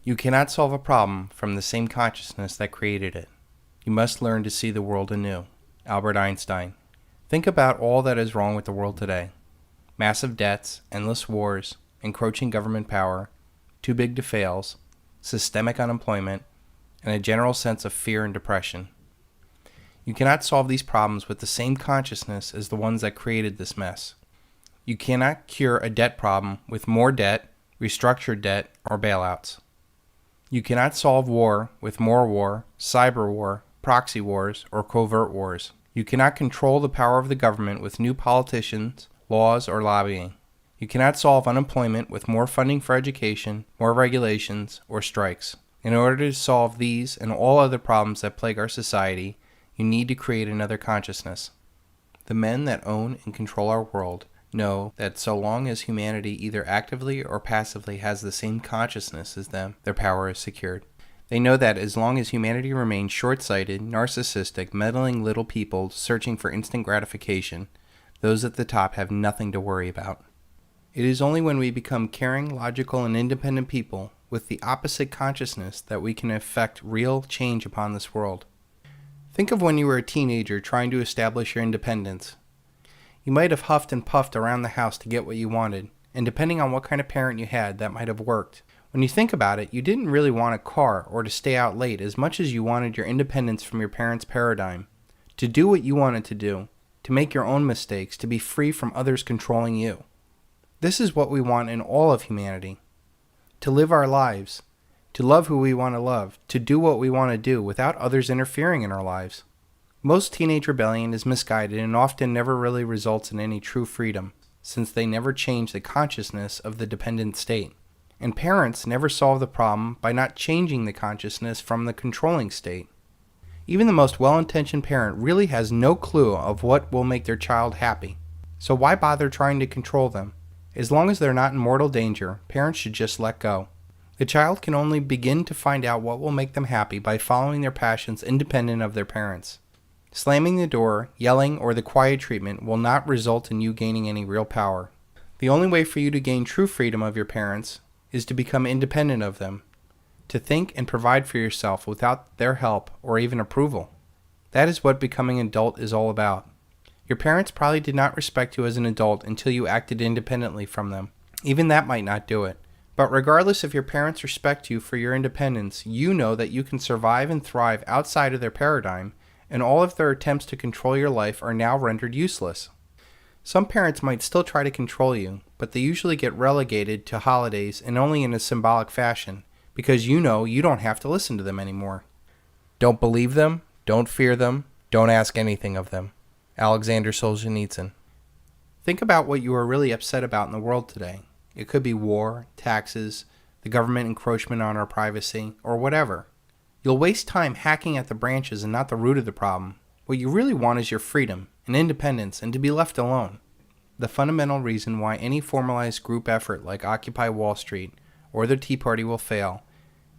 You cannot solve a problem from the same consciousness that created it. You must learn to see the world anew. Albert Einstein. Think about all that is wrong with the world today. Massive debts, endless wars, encroaching government power, too big to fails, systemic unemployment, and a general sense of fear and depression. You cannot solve these problems with the same consciousness as the ones that created this mess. You cannot cure a debt problem with more debt, restructured debt, or bailouts. You cannot solve war with more war, cyber war, proxy wars, or covert wars. You cannot control the power of the government with new politicians, laws, or lobbying. You cannot solve unemployment with more funding for education, more regulations, or strikes. In order to solve these and all other problems that plague our society, you need to create another consciousness. The men that own and control our world know that so long as humanity either actively or passively has the same consciousness as them, their power is secured. They know that as long as humanity remains short-sighted, narcissistic, meddling little people searching for instant gratification, those at the top have nothing to worry about. It is only when we become caring, logical, and independent people with the opposite consciousness that we can effect real change upon this world. Think of when you were a teenager trying to establish your independence. You might have huffed and puffed around the house to get what you wanted, and depending on what kind of parent you had, that might have worked. When you think about it, you didn't really want a car or to stay out late as much as you wanted your independence from your parents' paradigm, to do what you wanted to do, to make your own mistakes, to be free from others controlling you. This is what we want in all of humanity. To live our lives, to love who we want to love, to do what we want to do without others interfering in our lives. Most teenage rebellion is misguided and often never really results in any true freedom, since they never change the consciousness of the dependent state. And parents never solve the problem by not changing the consciousness from the controlling state. Even the most well-intentioned parent really has no clue of what will make their child happy. So why bother trying to control them? As long as they're not in mortal danger, parents should just let go. The child can only begin to find out what will make them happy by following their passions independent of their parents. Slamming the door, yelling, or the quiet treatment will not result in you gaining any real power. The only way for you to gain true freedom of your parents is to become independent of them, to think and provide for yourself without their help or even approval. That is what becoming an adult is all about. Your parents probably did not respect you as an adult until you acted independently from them. Even that might not do it. But regardless if your parents respect you for your independence, you know that you can survive and thrive outside of their paradigm, and all of their attempts to control your life are now rendered useless. Some parents might still try to control you, but they usually get relegated to holidays and only in a symbolic fashion, because you know you don't have to listen to them anymore. Don't believe them, don't fear them, don't ask anything of them. Alexander Solzhenitsyn. Think about what you are really upset about in the world today. It could be war, taxes, the government encroachment on our privacy, or whatever. You'll waste time hacking at the branches and not the root of the problem. What you really want is your freedom and independence and to be left alone. The fundamental reason why any formalized group effort like Occupy Wall Street or the Tea Party will fail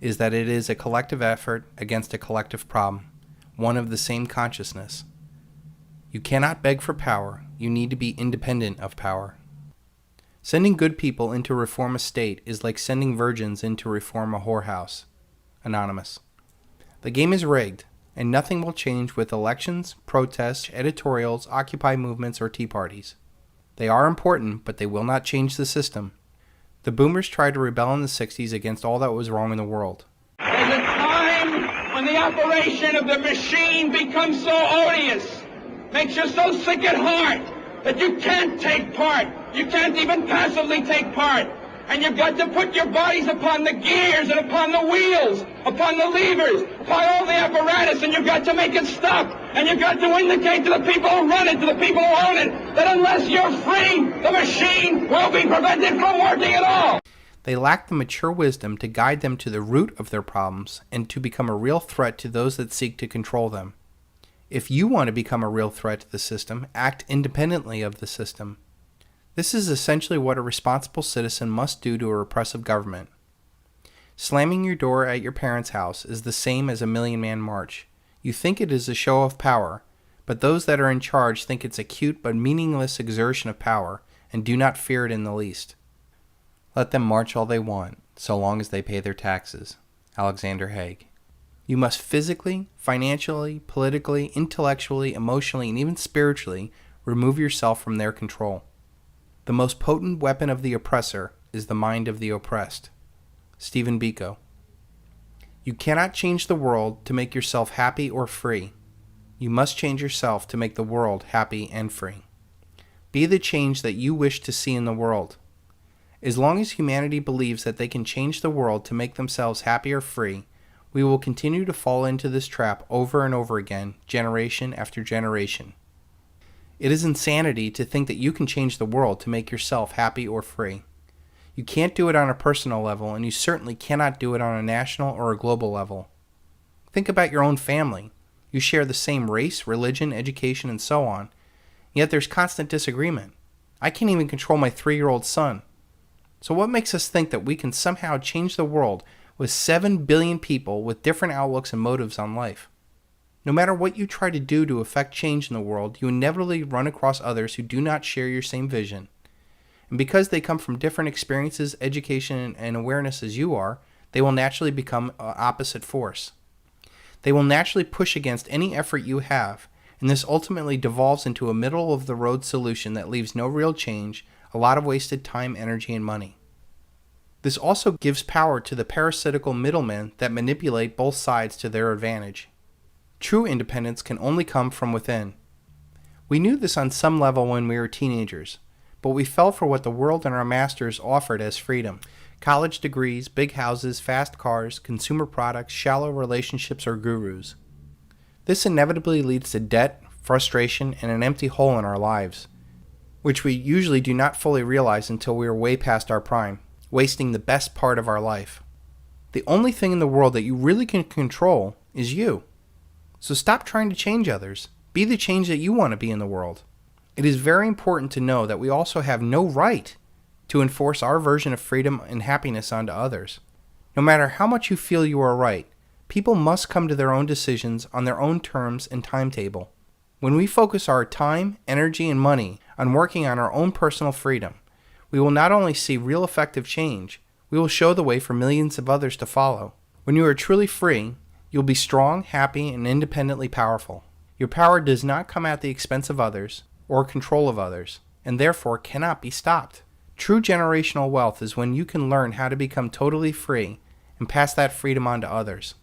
is that it is a collective effort against a collective problem, one of the same consciousness. You cannot beg for power. You need to be independent of power. Sending good people in to reform a state is like sending virgins in to reform a whorehouse. Anonymous. The game is rigged, and nothing will change with elections, protests, editorials, Occupy movements, or Tea Parties. They are important, but they will not change the system. The boomers tried to rebel in the 60s against all that was wrong in the world. There's a time when the operation of the machine becomes so odious, makes you so sick at heart, that you can't take part. You can't even passively take part. And you've got to put your bodies upon the gears and upon the wheels, upon the levers, upon all the apparatus, and you've got to make it stop. And you've got to indicate to the people who run it, to the people who own it, that unless you're free, the machine will be prevented from working at all. They lack the mature wisdom to guide them to the root of their problems and to become a real threat to those that seek to control them. If you want to become a real threat to the system, act independently of the system. This is essentially what a responsible citizen must do to a repressive government. Slamming your door at your parents' house is the same as a million-man march. You think it is a show of power, but those that are in charge think it's a cute but meaningless exertion of power and do not fear it in the least. Let them march all they want. so long as they pay their taxes. Alexander Haig. You must physically, financially, politically, intellectually, emotionally, and even spiritually remove yourself from their control. The most potent weapon of the oppressor is the mind of the oppressed. Stephen Biko. You cannot change the world to make yourself happy or free. You must change yourself to make the world happy and free. Be the change that you wish to see in the world. As long as humanity believes that they can change the world to make themselves happy or free, we will continue to fall into this trap over and over again, generation after generation. It is insanity to think that you can change the world to make yourself happy or free. You can't do it on a personal level, and you certainly cannot do it on a national or a global level. Think about your own family. You share the same race, religion, education, and so on, yet there's constant disagreement. I can't even control my 3-year-old son. So what makes us think that we can somehow change the world with 7 billion people with different outlooks and motives on life? No matter what you try to do to affect change in the world, you inevitably run across others who do not share your same vision. And because they come from different experiences, education, and awareness as you are, they will naturally become an opposite force. They will naturally push against any effort you have, and this ultimately devolves into a middle-of-the-road solution that leaves no real change, a lot of wasted time, energy, and money. This also gives power to the parasitical middlemen that manipulate both sides to their advantage. True independence can only come from within. We knew this on some level when we were teenagers, but we fell for what the world and our masters offered as freedom. College degrees, big houses, fast cars, consumer products, shallow relationships, or gurus. This inevitably leads to debt, frustration, and an empty hole in our lives, which we usually do not fully realize until we are way past our prime, wasting the best part of our life. The only thing in the world that you really can control is you. So stop trying to change others. Be the change that you want to be in the world. It is very important to know that we also have no right to enforce our version of freedom and happiness onto others. No matter how much you feel you are right, people must come to their own decisions on their own terms and timetable. When we focus our time, energy, and money on working on our own personal freedom, we will not only see real effective change, we will show the way for millions of others to follow. When you are truly free, you'll be strong, happy, and independently powerful. Your power does not come at the expense of others or control of others, and therefore cannot be stopped. True generational wealth is when you can learn how to become totally free and pass that freedom on to others.